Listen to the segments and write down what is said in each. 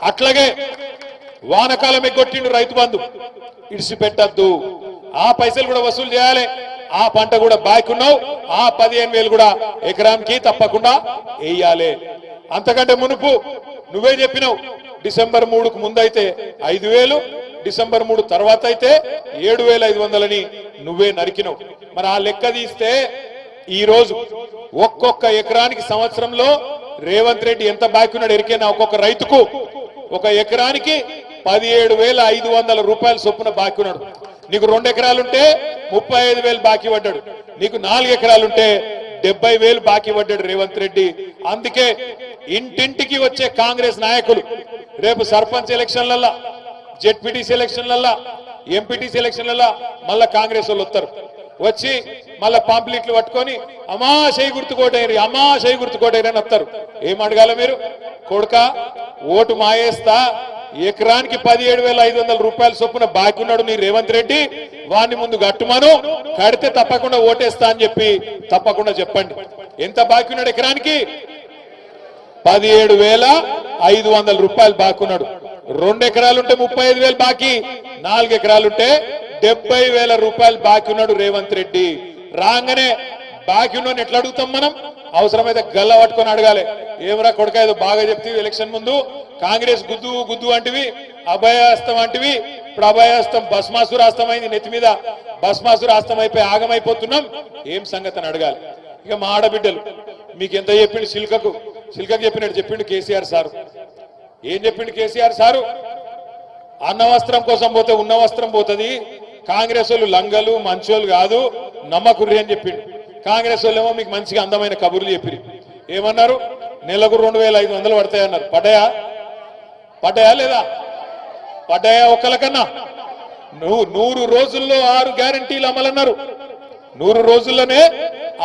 అట్లాగే వానకాలం ఎగ్గొట్టిండు రైతు బంధు ఇడిచిపెట్టద్దు, ఆ పైసలు కూడా వసూలు చేయాలి. ఆ పంట కూడా బాకున్నావు, ఆ 15,000 కూడా ఎకరానికి తప్పకుండా వేయాలి. అంతకంటే మునుపు నువ్వే చెప్పినావు డిసెంబర్ 3కు ముందైతే 5,000, డిసెంబర్ 3 తర్వాత అయితే 7,500 నువ్వే నరికినావు. మరి ఆ లెక్క తీస్తే ఈ రోజు ఒక్కొక్క ఎకరానికి సంవత్సరంలో రేవంత్ రెడ్డి ఎంత బాకున్నాడు ఎరికేనా? ఒక్కొక్క రైతుకు ఒక ఎకరానికి 17,500 రూపాయల చొప్పున బాకీ ఉన్నాడు. నీకు 2 ఎకరాలుంటే 35,000 బాకీ పడ్డాడు, నీకు 4 ఎకరాలుంటే 70,000 బాకీ పడ్డాడు రేవంత్ రెడ్డి. అందుకే ఇంటింటికి వచ్చే కాంగ్రెస్ నాయకులు రేపు సర్పంచ్ ఎలక్షన్లల్లా, జెడ్పీటీసీ ఎలక్షన్లల్లా, ఎంపీటీసీ ఎలక్షన్లల్లా మళ్ళా కాంగ్రెస్ వాళ్ళు వస్తారు. వచ్చి మళ్ళా పాంప్లెట్లు పట్టుకొని అమ్మా చేయి గుర్తుకోటైరి, అమ్మా చేయి గుర్తుకోటైరి అని వస్తారు. ఏం అడగాల మీరు? కొడుక ఓటు మాయేస్తా, ఎకరానికి 17,500 రూపాయల చొప్పున బాకీ ఉన్నాడు నీ రేవంత్ రెడ్డి, వాడిని ముందు కట్టుమను, కడితే తప్పకుండా ఓటేస్తా అని చెప్పి తప్పకుండా చెప్పండి. ఎంత బాకీ ఉన్నాడు? ఎకరానికి 17,500 రూపాయలు బాకీ ఉన్నాడు. 2 ఎకరాలుంటే 35,000 బాకీ, 4 ఎకరాలుంటే 70,000 రూపాయలు బాకీ ఉన్నాడు రేవంత్ రెడ్డి. రాగానే బాకీ ఉన్నాడు ఎట్లా అడుగుతాం మనం? అవసరమైతే గల్ల పట్టుకొని అడగాలి. ఏమరా కొడుక ఏదో బాగా చెప్తే ఎలక్షన్ ముందు కాంగ్రెస్ గుద్దు గుద్దు అంటివి, అభయాస్తం అంటివి, ఇప్పుడు అభయాస్తం భస్మాసురాస్తం అయింది, నెత్తి మీద భస్మాసురాస్తం అయిపోయి ఆగమైపోతున్నాం, ఏం సంగతి అని అడగాలి. ఇక మా ఆడబిడ్డలు మీకు ఎంత చెప్పిండు? సిల్కకు చెప్పినట్టు చెప్పిండు కేసీఆర్ సారు. ఏం చెప్పిండు కేసీఆర్ సారు? అన్న వస్త్రం కోసం పోతే ఉన్న వస్త్రం పోతుంది, కాంగ్రెస్ వాళ్ళు లంగలు మంచోళ్ళు కాదు, నమ్మకుర్రి అని చెప్పిండు. కాంగ్రెస్ వాళ్ళు ఏమో మీకు మంచిగా అందమైన కబుర్లు చెప్పిరి. ఏమన్నారు? నెలకు 2,500 పడతాయన్నారు. పడ్డాయా లేదా? పడ్డాయా? ఒక్కలకన్నా 100 రోజుల్లో 6 గ్యారంటీలు అమలన్నారు. 100 రోజుల్లోనే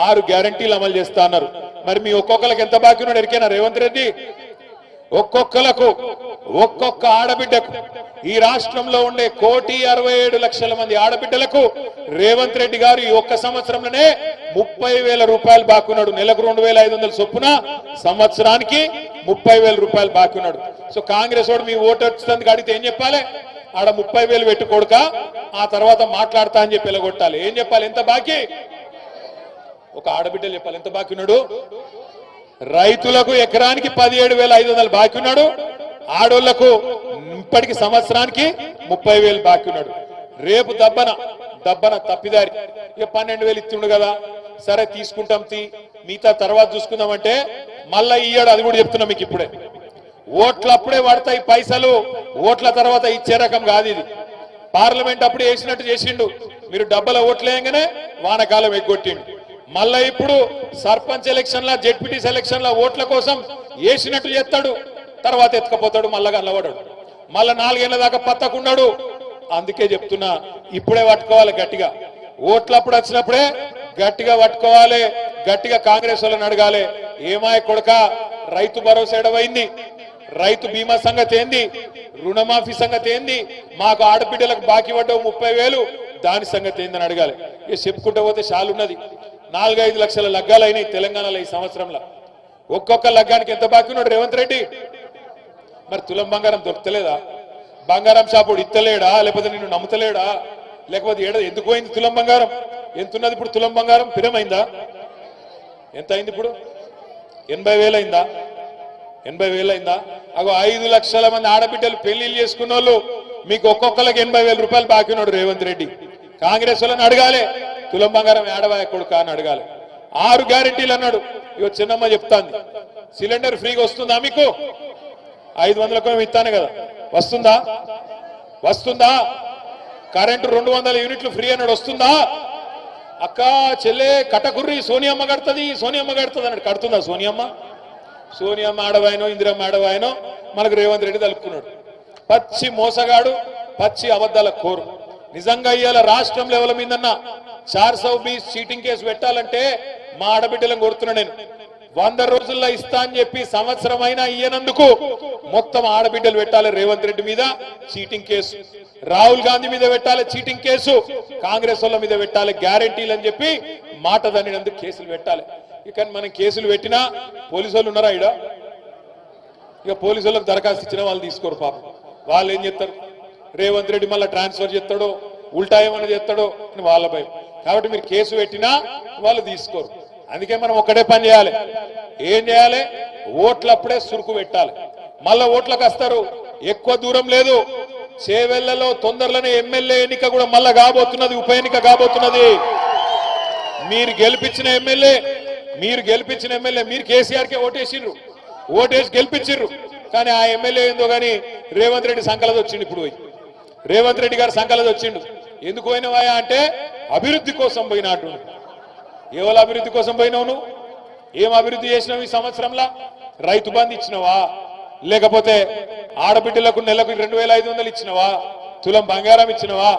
6 గ్యారంటీలు అమలు చేస్తా అన్నారు. మరి మీ ఒక్కొక్కరికి ఎంత బాకీ ఉన్నాడు ఎరికేనా రేవంత్ రెడ్డి? ఒక్కొక్కలకు, ఒక్కొక్క ఆడబిడ్డకు, ఈ రాష్ట్రంలో ఉండే 1,67,00,000 మంది ఆడబిడ్డలకు రేవంత్ రెడ్డి గారు ఈ ఒక్క సంవత్సరంలోనే 30,000 రూపాయలు బాకున్నాడు. నెలకు 2,500 చొప్పున, సంవత్సరానికి 30,000 రూపాయలు బాకున్నాడు. సో కాంగ్రెస్ వాడు మీ ఓటు వచ్చినందుకు అడిగితే ఏం చెప్పాలి? ఆడ 30,000 పెట్టుకోడుక, ఆ తర్వాత మాట్లాడతా అని చెప్పి వెళ్ళగొట్టాలి. ఏం చెప్పాలి? ఎంత బాకీ? ఒక ఆడబిడ్డలు చెప్పాలి ఎంత బాకీ ఉన్నాడు. రైతులకు ఎకరానికి 17,500 బాకీ ఉన్నాడు, ఆడోళ్లకు ఇప్పటికి సంవత్సరానికి 30,000 బాకీ ఉన్నాడు. రేపు దబ్బన తప్పిదారి ఇక 12,000 ఇస్తుండు కదా, సరే తీసుకుంటాం మిగతా తర్వాత చూసుకుందామంటే మళ్ళా ఇయ్యాడు. అది కూడా చెప్తున్నా మీకు ఇప్పుడే. ఓట్లు అప్పుడే పడతాయి పైసలు, ఓట్ల తర్వాత ఇచ్చే రకం కాదు ఇది. పార్లమెంట్ అప్పుడు వేసినట్టు చేసిండు, మీరు డబ్బల ఓట్లు వేయగానే వానకాలం ఎగ్గొట్టిండు. మళ్ళా ఇప్పుడు సర్పంచ్ ఎలక్షన్ల, జెడ్పీటీసీ ఎలక్షన్ల ఓట్ల కోసం వేసినట్టు చేస్తాడు, తర్వాత ఎత్తుకపోతాడు, మళ్ళా గల్లబడాడు, మళ్ళా 4 ఏళ్ల దాకా పత్తకున్నాడు. అందుకే చెప్తున్నా ఇప్పుడే పట్టుకోవాలి గట్టిగా. ఓట్లప్పుడు వచ్చినప్పుడే గట్టిగా పట్టుకోవాలి, గట్టిగా కాంగ్రెస్ వాళ్ళని అడగాలి. ఏమాయ కొడుక రైతు భరోసా ఎడవైంది, రైతు బీమా సంగతి ఏంది, రుణమాఫీ సంగతి ఏంది, మాకు ఆడబిడ్డలకు బాకీ పడ్డవు 30,000 దాని సంగతి ఏందని అడగాలి. ఇక చెప్పుకుంటూ పోతే చాలున్నది. 4-5 లక్షల లగ్గాలు అయినాయి తెలంగాణలో ఈ సంవత్సరంలో. ఒక్కొక్క లగ్గానికి ఎంత బాకీ ఉన్నాడు రేవంత్ రెడ్డి? మరి తులం బంగారం దొరకలేదా? బంగారం షాపుడు ఇత్తలేడా? లేకపోతే నిన్ను నమ్ముతలేడా? లేకపోతే ఎందుకు పోయింది తులం బంగారం? ఎంతున్నది ఇప్పుడు తులం బంగారం? పిరమైందా? ఎంత అయింది ఇప్పుడు? 80,000 అయిందా? 80,000 అయిందా? అగో 5 లక్షల మంది ఆడబిడ్డలు పెళ్లిళ్ళు చేసుకున్న వాళ్ళు మీకు ఒక్కొక్కరికి 80,000 రూపాయలు బాకీ ఉన్నాడు రేవంత్ రెడ్డి. కాంగ్రెస్ వాళ్ళని అడగాలి, తులం బంగారం ఏడవాయ కొడుక అని అడగాలి. 6 గ్యారెంటీలు అన్నాడు. ఇగో చిన్నమ్మ చెప్తాంది, సిలిండర్ ఫ్రీగా వస్తుందా మీకు? 500కు ఇస్తాను కదా, వస్తుందా? కరెంటు 200 యూనిట్లు ఫ్రీ అన్నాడు, వస్తుందా? అక్క చెల్లె కటకుర్రి సోనియమ్మ కడుతుంది అన్నాడు. కడుతుందా సోనియమ్మ ఆడవాయనో ఇందిరమ్మ ఆడవాయనో మనకు రేవంత్ రెడ్డి తలుపుకున్నాడు. పచ్చి మోసగాడు, పచ్చి అబద్ధాల కోరు. నిజంగా ఇవాళ రాష్ట్రం లెవెల్ మీదన్నా 420 చీటింగ్ కేసు పెట్టాలంటే మా ఆడబిడ్డలను కోరుతున్నా నేను. 100 రోజుల్లో ఇస్తా అని చెప్పి సంవత్సరం అయినా ఇయ్యనందుకు మొత్తం ఆడబిడ్డలు పెట్టాలి రేవంత్ రెడ్డి మీద చీటింగ్ కేసు, రాహుల్ గాంధీ మీద పెట్టాలి చీటింగ్ కేసు, కాంగ్రెస్ వాళ్ళ మీద పెట్టాలి గ్యారెంటీలు అని చెప్పి మాట దన్నినందుకు కేసులు పెట్టాలి. ఇక మనం కేసులు పెట్టినా పోలీసు వాళ్ళు ఉన్నారా? ఇక పోలీసులకు దరఖాస్తు ఇచ్చిన వాళ్ళు తీసుకోరు పాపం. వాళ్ళు ఏం చేస్తారు, రేవంత్ రెడ్డి మళ్ళీ ట్రాన్స్ఫర్ చేస్తాడో ఉల్టా ఏమన్నా చేస్తాడో అని వాళ్ళ భయం. కాబట్టి మీరు కేసు పెట్టినా వాళ్ళు తీసుకోరు. అందుకే మనం ఒక్కడే పని చేయాలి. ఏం చేయాలి, ఓట్లప్పుడే సురుకు పెట్టాలి. మళ్ళా ఓట్లకు వస్తారు, ఎక్కువ దూరం లేదు, చేవెళ్లలో తొందరలోనే ఎమ్మెల్యే ఎన్నిక కూడా మళ్ళా కాబోతున్నది, ఉప ఎన్నిక కాబోతున్నది. మీరు గెలిపించిన ఎమ్మెల్యే మీరు కేసీఆర్కే ఓటేసిర్రు, ఓటేసి గెలిపించిర్రు. కానీ ఆ ఎమ్మెల్యే ఏందో కానీ రేవంత్ రెడ్డి సంకలది వచ్చిండు. ఇప్పుడు పోయి రేవంత్ రెడ్డి గారు సంకలది వచ్చిండు. ఎందుకు పోయినవా అంటే అభివృద్ధి కోసం పోయినట్టు. ఎవరు అభివృద్ధి కోసం పోయినావు నువ్వు? ఏం అభివృద్ధి చేసినావు ఈ సంవత్సరంలో? రైతు బంధు ఇచ్చినవా, లేకపోతే ఆడబిడ్డలకు నెలకు 2500 ఇచ్చినవా, తులం బంగారం ఇచ్చినవా,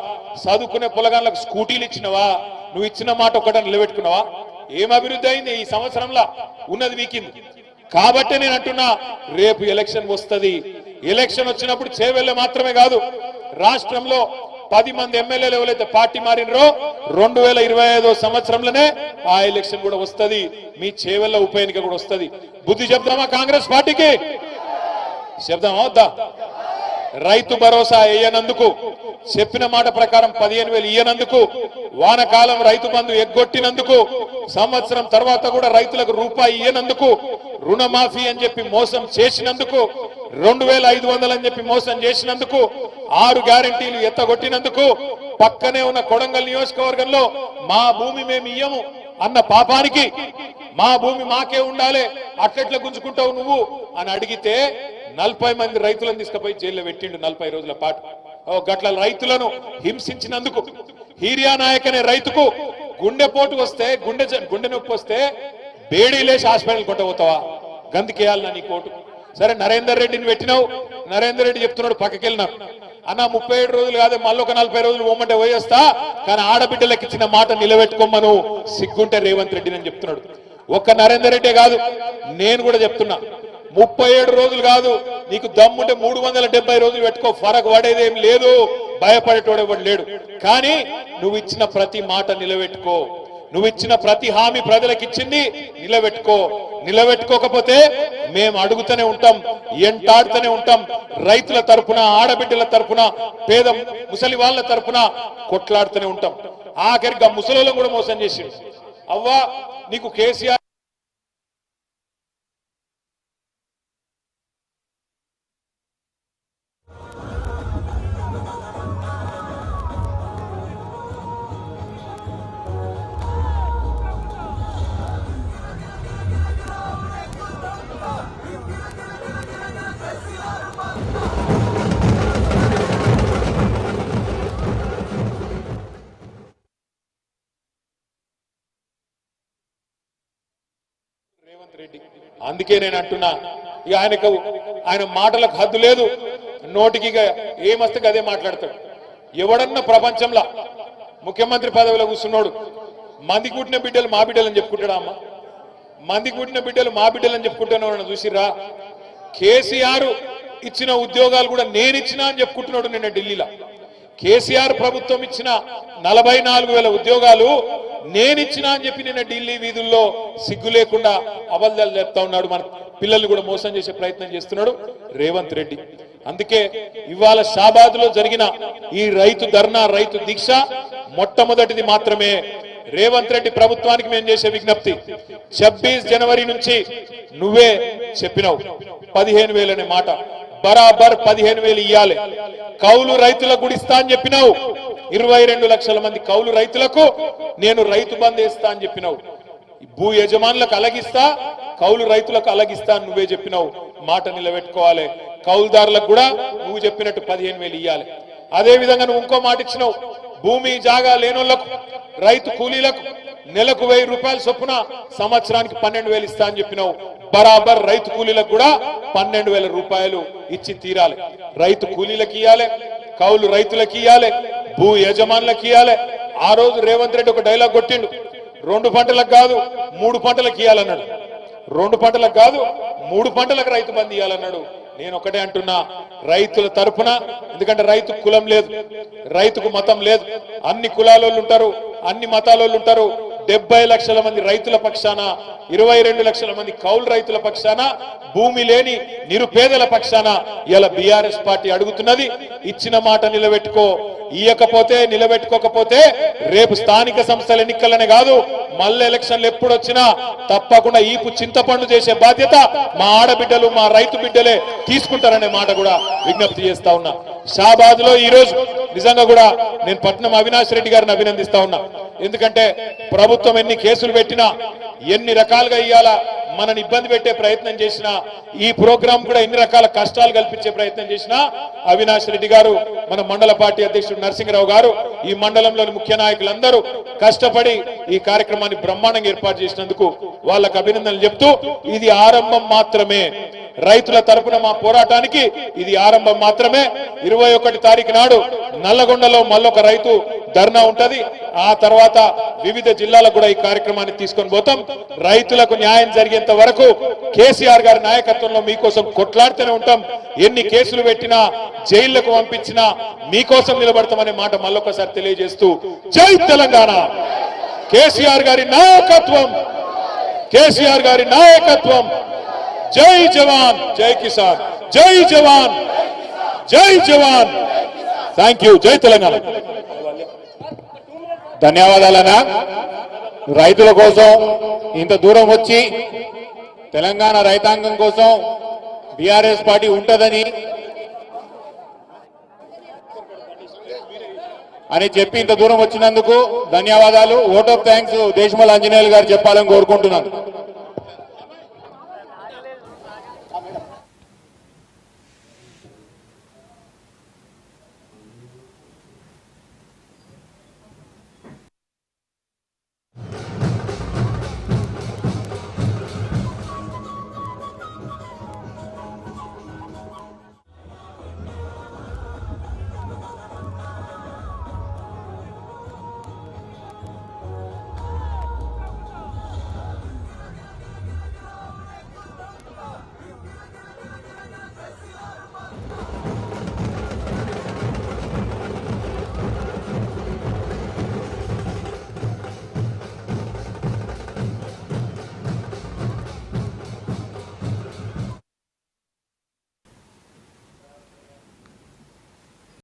చదువుకునే పొలగాళ్ళకు స్కూటీలు ఇచ్చినవా? నువ్వు ఇచ్చిన మాట ఒక్కటే నిలబెట్టుకున్నావా? ఏం అభివృద్ధి అయింది ఈ సంవత్సరంలో? ఉన్నది వీకింది. కాబట్టి నేను అంటున్నా, రేపు ఎలక్షన్ వస్తుంది. ఎలక్షన్ వచ్చినప్పుడు చేవెళ్ళ మాత్రమే కాదు, రాష్ట్రంలో 10 మంది ఎమ్మెల్యేలు ఎవరైతే పార్టీ మారినరో 2025 సంవత్సరంలోనే ఆ ఎలక్షన్ కూడా వస్తుంది. మీ చేవెళ్ళ ఉప ఎన్నిక కూడా వస్తుంది. బుద్ధి చెప్దామా కాంగ్రెస్ పార్టీకి? చెప్దామా వద్దా? రైతు భరోసా వేయనందుకు, చెప్పిన మాట ప్రకారం 15,000 ఇయ్యనందుకు, వానకాలం రైతు బంధు ఎగ్గొట్టినందుకు, సంవత్సరం తర్వాత కూడా రైతులకు రూపాయి ఇయ్యనందుకు, రుణమాఫీ అని చెప్పి మోసం చేసినందుకు, 2,500 అని చెప్పి మోసం చేసినందుకు, 6 గ్యారెంటీలు ఎత్తగొట్టినందుకు, పక్కనే ఉన్న కొడంగల్ నియోజకవర్గంలో మా భూమి మేము ఇయ్యము అన్న పాపానికి, మా భూమి మాకే ఉండాలి అట్లెట్లా గుంజుకుంటావు నువ్వు అని అడిగితే 40 మంది రైతులను తీసుకుపోయి జైల్లో పెట్టిండు 40 రోజుల పాటు. గట్ల రైతులను హింసించినందుకు, హీరియా నాయక్ అనే రైతుకు గుండెపోటు వస్తే, గుండె నొప్పి వస్తే బేడీలేసి హాస్పిటల్ కొట్టబోతావా? గందుకేయాలన్నా నీ కోటు? సరే, నరేందర్ రెడ్డిని పెట్టినావు. నరేందర్ రెడ్డి చెప్తున్నాడు పక్కకెళ్ళినారు, అన్న 37 రోజులు కాదు మళ్ళీ ఒక 40 రోజులు ఓమంటే పోయేస్తా, కానీ ఆడబిడ్డలకు ఇచ్చిన మాట నిలబెట్టుకోమను, సిగ్గుంటే రేవంత్ రెడ్డిని అని చెప్తున్నాడు. ఒక్క నరేందర్ రెడ్డే కాదు, నేను కూడా చెప్తున్నా, 37 రోజులు కాదు, నీకు దమ్ముంటే 370 రోజులు పెట్టుకో, ఫరక్ పడేదేం లేదు, భయపడేటోడు ఎవడు లేడు. కానీ నువ్వు ఇచ్చిన ప్రతి మాట నిలబెట్టుకో, నువ్వు ఇచ్చిన ప్రతి హామీ ప్రజలకు ఇచ్చింది నిలబెట్టుకో. నిలబెట్టుకోకపోతే మేము అడుగుతూనే ఉంటాం, ఎంటాడుతూనే ఉంటాం. రైతుల తరపున, ఆడబిడ్డల తరపున, పేద ముసలి వాళ్ళ తరపున కొట్లాడుతూనే ఉంటాం. ఆఖరిగా ముసలిలను కూడా మోసం చేసిండు. అవ్వా నీకు కేసీఆర్ రెడ్డి. అందుకే నేను అంటున్నా, ఇక ఆయన మాటలకు హద్దు లేదు, నోటికి ఏమస్తే అదే మాట్లాడతాడు. ఎవడన్నా ప్రపంచంలో ముఖ్యమంత్రి పదవిలో కూర్చున్నాడు మంది కూటిన బిడ్డలు మా బిడ్డలు అని చెప్పుకుంటాడా? అమ్మ, మంది కూటిన బిడ్డలు మా బిడ్డలు అని చెప్పుకుంటున్నాడు. చూసిరా, కేసీఆర్ ఇచ్చిన ఉద్యోగాలు కూడా నేను ఇచ్చినా అని చెప్పుకుంటున్నాడు. నిన్న ఢిల్లీలో కేసీఆర్ ప్రభుత్వం ఇచ్చిన 44,000 ఉద్యోగాలు నేనిచ్చినా అని చెప్పి నిన్న ఢిల్లీ వీధుల్లో సిగ్గు లేకుండా అబద్ధాలు చెప్తా ఉన్నాడు. మన పిల్లల్ని కూడా మోసం చేసే ప్రయత్నం చేస్తున్నాడు రేవంత్ రెడ్డి. అందుకే ఇవాళ షాబాద్ లో జరిగిన ఈ రైతు ధర్నా, రైతు దీక్ష మొట్టమొదటిది మాత్రమే. రేవంత్ రెడ్డి ప్రభుత్వానికి మేము చేసే విజ్ఞప్తి, 26 జనవరి నుంచి నువ్వే చెప్పినావు 15,000 అనే మాట, బరాబర్ 15,000 ఇయ్యాలి. కౌలు రైతులకు కూడా ఇస్తా అని చెప్పినావు. 22 లక్షల మంది కౌలు రైతులకు నేను రైతు బంధు ఇస్తా అని చెప్పినావు. భూ యజమానులకు అలగిస్తా, కౌలు రైతులకు అలగిస్తా అని నువ్వే చెప్పినావు. మాట నిలబెట్టుకోవాలి. కౌలుదారులకు కూడా నువ్వు చెప్పినట్టు 15,000 ఇయ్యాలి. అదే విధంగా నువ్వు ఇంకో మాట ఇచ్చినావు, భూమి జాగా లేనోళ్లకు, రైతు కూలీలకు నెలకు 1000 రూపాయల చొప్పున సంవత్సరానికి 12,000 ఇస్తా అని చెప్పినావు. బరాబర్ రైతు కూలీలకు కూడా 12,000 రూపాయలు ఇచ్చి తీరాలి. రైతు కూలీలకు ఇయ్యాలి, కౌలు రైతులకు ఇయ్యాలి, భూ యజమానులకు ఇయ్యాలి. ఆ రోజు రేవంత్ రెడ్డి ఒక డైలాగ్ కొట్టిండు, 2 పంటలకు కాదు 3 పంటలకు ఇయ్యాలన్నాడు. 2 పంటలకు కాదు 3 పంటలకు రైతు బంధు ఇయ్యాలన్నాడు. నేను ఒకటే అంటున్నా, రైతుల తరపున, ఎందుకంటే రైతు కులం లేదు, రైతుకు మతం లేదు, అన్ని కులాలోళ్ళు ఉంటారు, అన్ని మతాలోళ్ళు ఉంటారు. 70 లక్షల మంది రైతుల పక్షాన 22 లక్షల మంది కౌలు రైతుల పక్షాన భూమి లేని నిరుపేదల పక్షాన ఇలా బీఆర్ఎస్ పార్టీ అడుగుతున్నది. ఇచ్చిన మాట నిలబెట్టుకో, ఇయ్యకపోతే నిలబెట్టుకోకపోతే రేపు స్థానిక సంస్థల ఎన్నికలనే కాదు మళ్ళీ ఎలక్షన్లు ఎప్పుడు వచ్చినా తప్పకుండా ఈపు చింతపండు చేసే బాధ్యత మా ఆడబిడ్డలు మా రైతు బిడ్డలే తీసుకుంటారనే మాట కూడా విజ్ఞప్తి చేస్తా ఉన్నా. షాబాద్ లో ఈ రోజు నిజంగా కూడా నేను పట్నం అవినాష్ రెడ్డి గారిని అభినందిస్తా ఉన్నా. ఎందుకంటే ప్రభుత్వం ఎన్ని కేసులు పెట్టినా ఎన్ని రకాలుగా ఇయ్యాలా మనని ఇబ్బంది పెట్టే ప్రయత్నం చేసినా ఈ ప్రోగ్రాం కూడా ఎన్ని రకాల కష్టాలు కల్పించే ప్రయత్నం చేసినా అవినాష్ రెడ్డి గారు, మన మండల పార్టీ అధ్యక్షుడు నరసింహరావు గారు, ఈ మండలంలోని ముఖ్య నాయకులందరూ కష్టపడి ఈ కార్యక్రమాన్ని బ్రహ్మాండంగా ఏర్పాటు చేసినందుకు వాళ్ళకు అభినందనలు చెప్తూ ఇది ఆరంభం మాత్రమే. రైతుల తరపున మా పోరాటానికి ఇది ఆరంభం మాత్రమే. 21 తారీఖు నాడు నల్లగొండలో మళ్ళొక రైతు ధర్నా ఉంటది. ఆ తర్వాత వివిధ జిల్లాలకు కూడా ఈ కార్యక్రమాన్ని తీసుకొని పోతాం. రైతులకు న్యాయం జరిగేంత వరకు కేసీఆర్ గారి నాయకత్వంలో మీకోసం కొట్లాడుతూనే ఉంటాం. ఎన్ని కేసులు పెట్టినా జైళ్లకు పంపించినా మీకోసం నిలబడతామనే మాట మళ్ళొకసారి తెలియజేస్తూ జై తెలంగాణ, కేసీఆర్ గారి నాయకత్వం, కేసీఆర్ గారి నాయకత్వం. జై జవాన్ జై కిసాన్, జై జవాన్ జై జవాన్. Thank you. జై తెలంగాణ. ధన్యవాదాలన్నా. రైతుల కోసం ఇంత దూరం వచ్చి తెలంగాణ రైతాంగం కోసం బీఆర్ఎస్ పార్టీ ఉంటదని అని చెప్పి ఇంత దూరం వచ్చినందుకు ధన్యవాదాలు. ఓట్ ఆఫ్ థ్యాంక్స్ దేశమల్ ఆంజనేయులు గారు చెప్పాలని కోరుకుంటున్నాను.